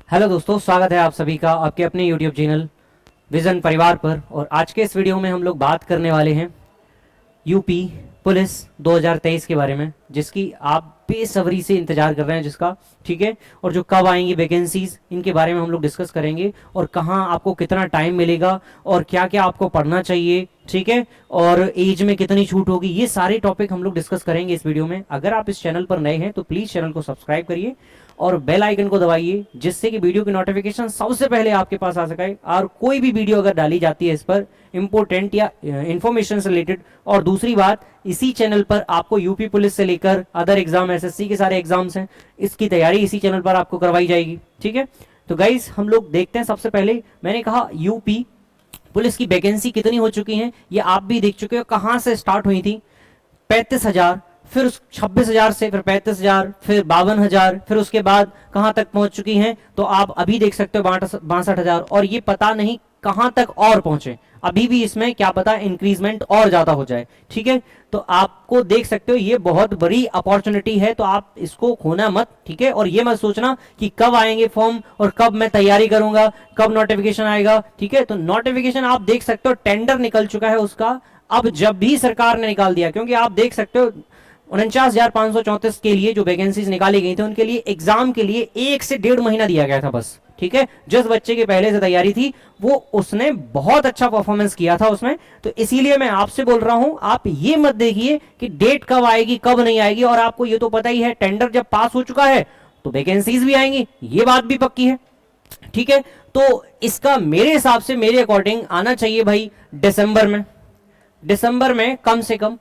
Hello दोस्तों, स्वागत है आप सभी का आपके अपने यूट्यूब चैनल विजन परिवार पर। और आज के इस वीडियो में हम लोग बात करने वाले हैं यूपी पुलिस 2023 के बारे में, जिसकी आप बेसब्री से इंतजार कर रहे हैं जिसका, ठीक है। और जो कब आएंगी वैकेंसीज, इनके बारे में हम लोग डिस्कस करेंगे और कहाँ आपको कितना टाइम मिलेगा और क्या क्या आपको पढ़ना चाहिए, ठीक है। और एज में कितनी छूट होगी, ये सारे टॉपिक हम लोग डिस्कस करेंगे इस वीडियो में। अगर आप इस चैनल पर नए हैं तो प्लीज़ चैनल को सब्सक्राइब करिए और बेल आइकन को दबाइए, जिससे कि वीडियो की नोटिफिकेशन सबसे पहले आपके पास आ सके। और कोई भी वीडियो अगर डाली जाती है इस पर इंपॉर्टेंट या इंफॉर्मेशन से रिलेटेड। और दूसरी बात, इसी चैनल पर आपको यूपी पुलिस से लेकर अदर एग्जाम, एसएससी के सारे एग्जाम्स हैं, इसकी तैयारी इसी चैनल पर आपको करवाई जाएगी, ठीक है। तो गाइस हम लोग देखते हैं। सबसे पहले मैंने कहा यूपी पुलिस की वैकेंसी कितनी हो चुकी है, ये आप भी देख चुके हो। कहां से स्टार्ट हुई थी? 35,000, फिर 26,000 से फिर 35,000, फिर 52,000, फिर उसके बाद कहां तक पहुंच चुकी हैं तो आप अभी देख सकते हो 62,000। और ये पता नहीं कहां तक और पहुंचे, अभी भी इसमें क्या पता इंक्रीजमेंट और ज्यादा हो जाए, ठीक है। तो आपको देख सकते हो ये बहुत बड़ी अपॉर्चुनिटी है, तो आप इसको खोना मत, ठीक है। और ये मत सोचना कि कब आएंगे फॉर्म और कब मैं तैयारी करूंगा, कब नोटिफिकेशन आएगा, ठीक है। तो नोटिफिकेशन आप देख सकते हो, टेंडर निकल चुका है उसका, अब जब भी सरकार ने निकाल दिया, क्योंकि आप देख सकते हो 49,534 के लिए जो वैकेंसीज निकाली गई थी, उनके लिए एग्जाम के लिए 1 से 1.5 महीना दिया गया था बस, ठीक है। जिस बच्चे की पहले से तैयारी थी वो उसने बहुत अच्छा परफॉर्मेंस किया था उसमें। तो इसीलिए मैं आपसे बोल रहा हूं, आप ये मत देखिए कि डेट कब आएगी कब नहीं आएगी। और आपको ये तो पता ही है, टेंडर जब पास हो चुका है तो वैकेंसीज भी आएंगी, ये बात भी पक्की है, ठीक है। तो इसका मेरे हिसाब से, मेरे अकॉर्डिंग आना चाहिए भाई दिसंबर में। दिसंबर में कम से कम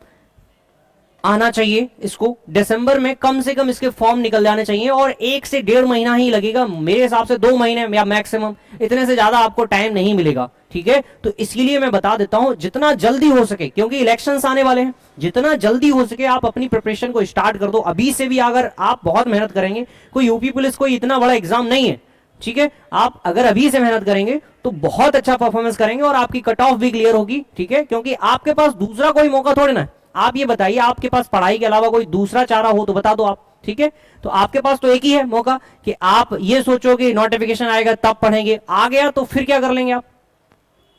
आना चाहिए, इसको दिसंबर में कम से कम इसके फॉर्म निकल जाने चाहिए। और 1 से 1.5 महीना ही लगेगा मेरे हिसाब से, 2 महीने या मैक्सिमम, इतने से ज्यादा आपको टाइम नहीं मिलेगा, ठीक है। तो इसलिए मैं बता देता हूं, जितना जल्दी हो सके, क्योंकि इलेक्शंस आने वाले हैं, जितना जल्दी हो सके आप अपनी प्रिपरेशन को स्टार्ट कर दो अभी से भी। अगर आप बहुत मेहनत करेंगे, कोई यूपी पुलिस कोई इतना बड़ा एग्जाम नहीं है, ठीक है। आप अगर अभी से मेहनत करेंगे तो बहुत अच्छा परफॉर्मेंस करेंगे और आपकी कट ऑफ भी क्लियर होगी, ठीक है। क्योंकि आपके पास दूसरा कोई मौका थोड़ी ना है। आप ये बताइए, आपके पास पढ़ाई के अलावा कोई दूसरा चारा हो तो बता दो आप, ठीक है। तो आपके पास तो एक ही है मौका कि आप ये सोचो कि नोटिफिकेशन आएगा तब पढ़ेंगे, आ गया तो फिर क्या कर लेंगे आप,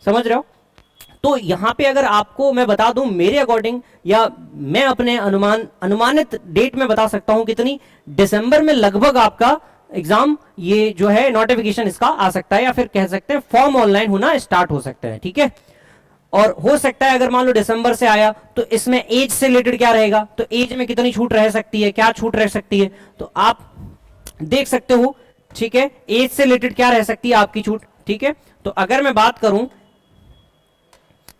समझ रहे हो। तो यहां पे अगर आपको मैं बता दूं मेरे अकॉर्डिंग, या मैं अपने अनुमानित डेट में बता सकता हूं कितनी, दिसंबर में लगभग आपका एग्जाम, ये जो है नोटिफिकेशन इसका आ सकता है, या फिर कह सकते हैं फॉर्म ऑनलाइन होना स्टार्ट हो सकता है, ठीक है। और हो सकता है अगर मान लो दिसंबर से आया तो इसमें एज से रिलेटेड क्या रहेगा, तो एज में कितनी छूट रह सकती है, क्या छूट रह सकती है, तो आप देख सकते हो, ठीक है। एज से रिलेटेड क्या रह सकती है आपकी छूट, ठीक है। तो अगर मैं बात करूं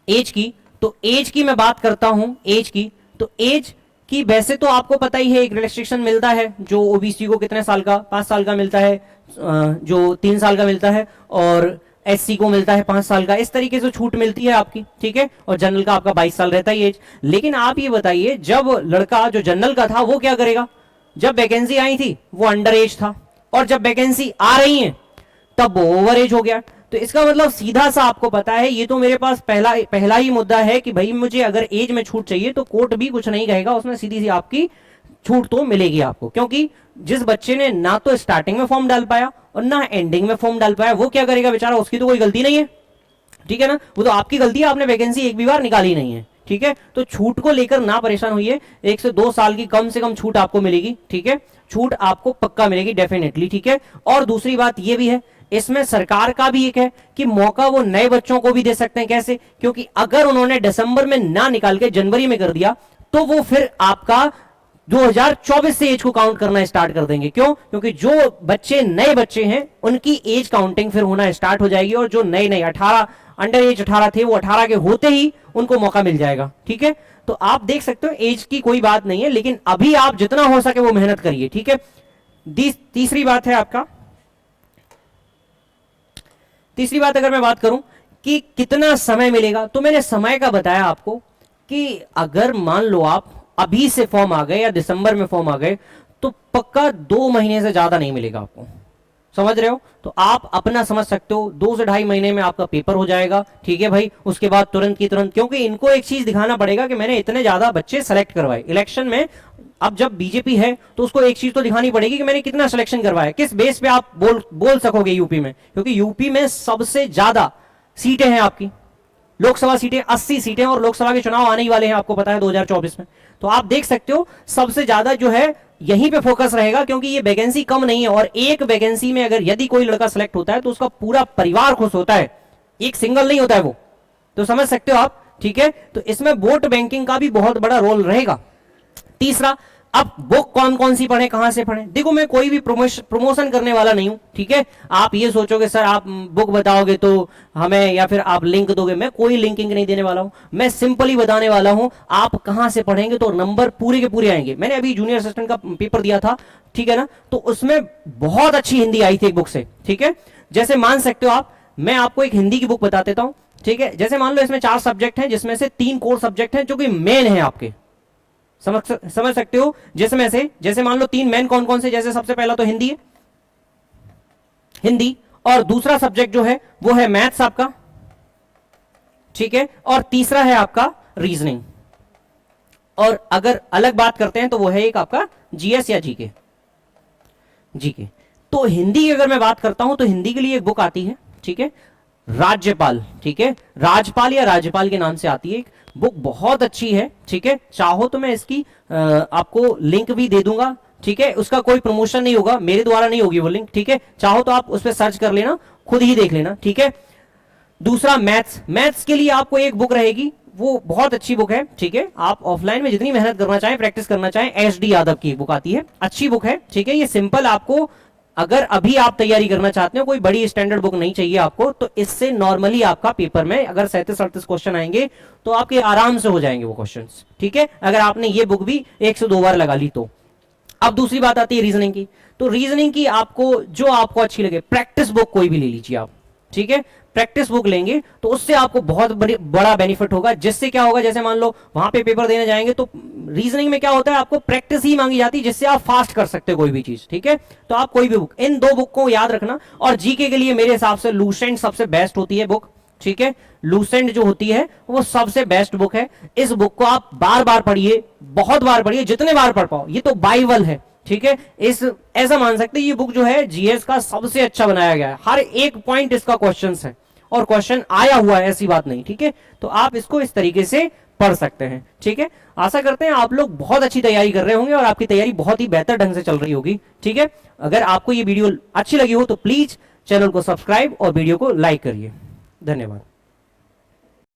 एज की, तो एज की मैं बात करता हूं, एज की, तो एज की वैसे तो आपको पता ही है, एक रिलैक्सेशन मिलता है जो ओबीसी को कितने साल का, 5 साल का मिलता है, जो 3 साल का मिलता है, और एससी को मिलता है 5 साल का। इस तरीके से छूट मिलती है आपकी, ठीक है। और जनरल का आपका 22 साल रहता है एज। लेकिन आप ये बताइए, जब लड़का जो जनरल का था वो क्या करेगा? जब वैकेंसी आई थी वो अंडर एज था, और जब वैकेंसी आ रही है तब वो ओवर एज हो गया। तो इसका मतलब सीधा सा आपको पता है, ये तो मेरे पास पहला ही मुद्दा है कि भाई मुझे अगर एज में छूट चाहिए तो कोर्ट भी कुछ नहीं कहेगा, उसमें सीधी सी आपकी छूट तो मिलेगी आपको। क्योंकि जिस बच्चे ने ना तो स्टार्टिंग में फॉर्म डाल पाया और ना एंडिंग में फॉर्म डाल पाया, वो क्या करेगा बेचारा, उसकी तो कोई गलती नहीं है, ठीक है ना। वो तो आपकी गलती है, आपने वैकेंसी एक भी बार निकाली नहीं है, ठीक है। तो छूट को लेकर ना परेशान होइए, 1 से 2 साल की कम से कम छूट आपको मिलेगी, ठीक है। छूट आपको पक्का मिलेगी डेफिनेटली, ठीक है। और दूसरी बात ये भी है, इसमें सरकार का भी एक है कि मौका वो नए बच्चों को भी दे सकते हैं। कैसे? क्योंकि अगर उन्होंने दिसंबर में ना निकाल के जनवरी में कर दिया तो वो फिर आपका 2024 से एज को काउंट करना स्टार्ट कर देंगे। क्यों? क्योंकि जो बच्चे नए बच्चे हैं उनकी एज काउंटिंग फिर होना स्टार्ट हो जाएगी, और जो नए 18 अंडर एज 18 थे वो 18 के होते ही उनको मौका मिल जाएगा, ठीक है। तो आप देख सकते हो एज की कोई बात नहीं है, लेकिन अभी आप जितना हो सके वो मेहनत करिए, ठीक है। तीसरी बात है आपका, तीसरी बात अगर मैं बात करूं कि कितना समय मिलेगा, तो मैंने समय का बताया आपको कि अगर मान लो आप अभी से फॉर्म आ गए या दिसंबर में फॉर्म आ गए तो पक्का 2 महीने से ज्यादा नहीं मिलेगा आपको, समझ रहे हो। तो आप अपना समझ सकते हो 2 से 2.5 महीने में आपका पेपर हो जाएगा, ठीक है भाई। उसके बाद तुरंत की तुरंत, क्योंकि इनको एक चीज दिखाना पड़ेगा कि मैंने इतने ज्यादा बच्चे सेलेक्ट करवाए। इलेक्शन में अब जब बीजेपी है तो उसको एक चीज तो दिखानी पड़ेगी कि मैंने कितना सिलेक्शन करवाया, किस बेस पे आप बोल सकोगे यूपी में, क्योंकि यूपी में सबसे ज्यादा सीटें हैं आपकी, लोकसभा सीटें 80 सीटें, और लोकसभा के चुनाव आने ही वाले हैं, आपको पता है 2024 में। तो आप देख सकते हो सबसे ज्यादा जो है यहीं पे फोकस रहेगा, क्योंकि ये वैकेंसी कम नहीं है, और एक वैकेंसी में अगर यदि कोई लड़का सिलेक्ट होता है तो उसका पूरा परिवार खुश होता है, एक सिंगल नहीं होता है वो, तो समझ सकते हो आप, ठीक है। तो इसमें वोट बैंकिंग का भी बहुत बड़ा रोल रहेगा। तीसरा, अब बुक कौन कौन सी पढ़े, कहां से पढ़े। देखो मैं कोई भी प्रमोशन करने वाला नहीं हूं, ठीक है। आप ये सोचोगे सर आप बुक बताओगे तो हमें, या फिर आप लिंक दोगे, मैं कोई लिंकिंग नहीं देने वाला हूं, मैं सिंपली बताने वाला हूं आप कहां से पढ़ेंगे तो नंबर पूरे के पूरे आएंगे। मैंने अभी जूनियर असिस्टेंट का पेपर दिया था, ठीक है ना, तो उसमें बहुत अच्छी हिंदी आई थी एक बुक से, ठीक है। जैसे मान सकते हो आप, मैं आपको एक हिंदी की बुक बता देता हूं, ठीक है। जैसे मान लो इसमें 4 सब्जेक्ट हैं, जिसमें से 3 कोर सब्जेक्ट हैं जो कि मेन है आपके, समझ सकते हो। जिसमें से जैसे मान लो 3 मेन कौन कौन से, जैसे सबसे पहला तो हिंदी है, हिंदी, और दूसरा सब्जेक्ट जो है वो है मैथ्स आपका, ठीक है, और तीसरा है आपका रीजनिंग, और अगर अलग बात करते हैं तो वो है एक आपका जीएस या जीके। जीके तो हिंदी की अगर मैं बात करता हूं तो हिंदी के लिए एक बुक आती है, ठीक है, राज्यपाल, ठीक है, राजपाल या राज्यपाल के नाम से आती है एक बुक, बहुत अच्छी है, ठीक है। चाहो तो मैं इसकी आपको लिंक भी दे दूंगा, ठीक है। उसका कोई प्रमोशन नहीं होगा, मेरे द्वारा नहीं होगी वो लिंक, ठीक है। चाहो तो आप उस पर सर्च कर लेना, खुद ही देख लेना, ठीक है। दूसरा मैथ्स के लिए आपको एक बुक रहेगी, वो बहुत अच्छी बुक है, ठीक है। आप ऑफलाइन में जितनी मेहनत करना चाहें, प्रैक्टिस करना चाहें, एचडी यादव की बुक आती है, अच्छी बुक है, ठीक है। ये सिंपल, आपको अगर अभी आप तैयारी करना चाहते हो, कोई बड़ी स्टैंडर्ड बुक नहीं चाहिए आपको, तो इससे नॉर्मली आपका पेपर में अगर 37-38 क्वेश्चन आएंगे तो आपके आराम से हो जाएंगे वो क्वेश्चंस, ठीक है, अगर आपने ये बुक भी 1 से 2 बार लगा ली तो। अब दूसरी बात आती है रीजनिंग की, तो रीजनिंग की आपको जो आपको अच्छी लगे, प्रैक्टिस बुक कोई भी ले लीजिए आप, ठीक है। प्रैक्टिस बुक लेंगे तो उससे आपको बहुत बड़ा बेनिफिट होगा, जिससे क्या होगा, जैसे मान लो वहां पे पेपर देने जाएंगे तो रीजनिंग में क्या होता है, आपको प्रैक्टिस ही मांगी जाती है, जिससे आप फास्ट कर सकते हो कोई भी चीज, ठीक है। तो आप कोई भी बुक, इन 2 बुक को याद रखना। और जीके के लिए मेरे हिसाब से लूसेंट सबसे बेस्ट होती है बुक, ठीक है। लूसेंट जो होती है वो सबसे बेस्ट बुक है। इस बुक को आप बार बार पढ़िए, बहुत बार पढ़िए, जितने बार पढ़ पाओ, ये तो बाइबल है, ठीक है। इस ऐसा मान सकते हैं ये बुक जो है जीएस का सबसे अच्छा बनाया गया है, हर एक पॉइंट इसका क्वेश्चन है, और क्वेश्चन आया हुआ है, ऐसी बात नहीं, ठीक है। तो आप इसको इस तरीके से पढ़ सकते हैं, ठीक है। आशा करते हैं आप लोग बहुत अच्छी तैयारी कर रहे होंगे और आपकी तैयारी बहुत ही बेहतर ढंग से चल रही होगी, ठीक है। अगर आपको ये वीडियो अच्छी लगी हो तो प्लीज चैनल को सब्सक्राइब और वीडियो को लाइक करिए। धन्यवाद।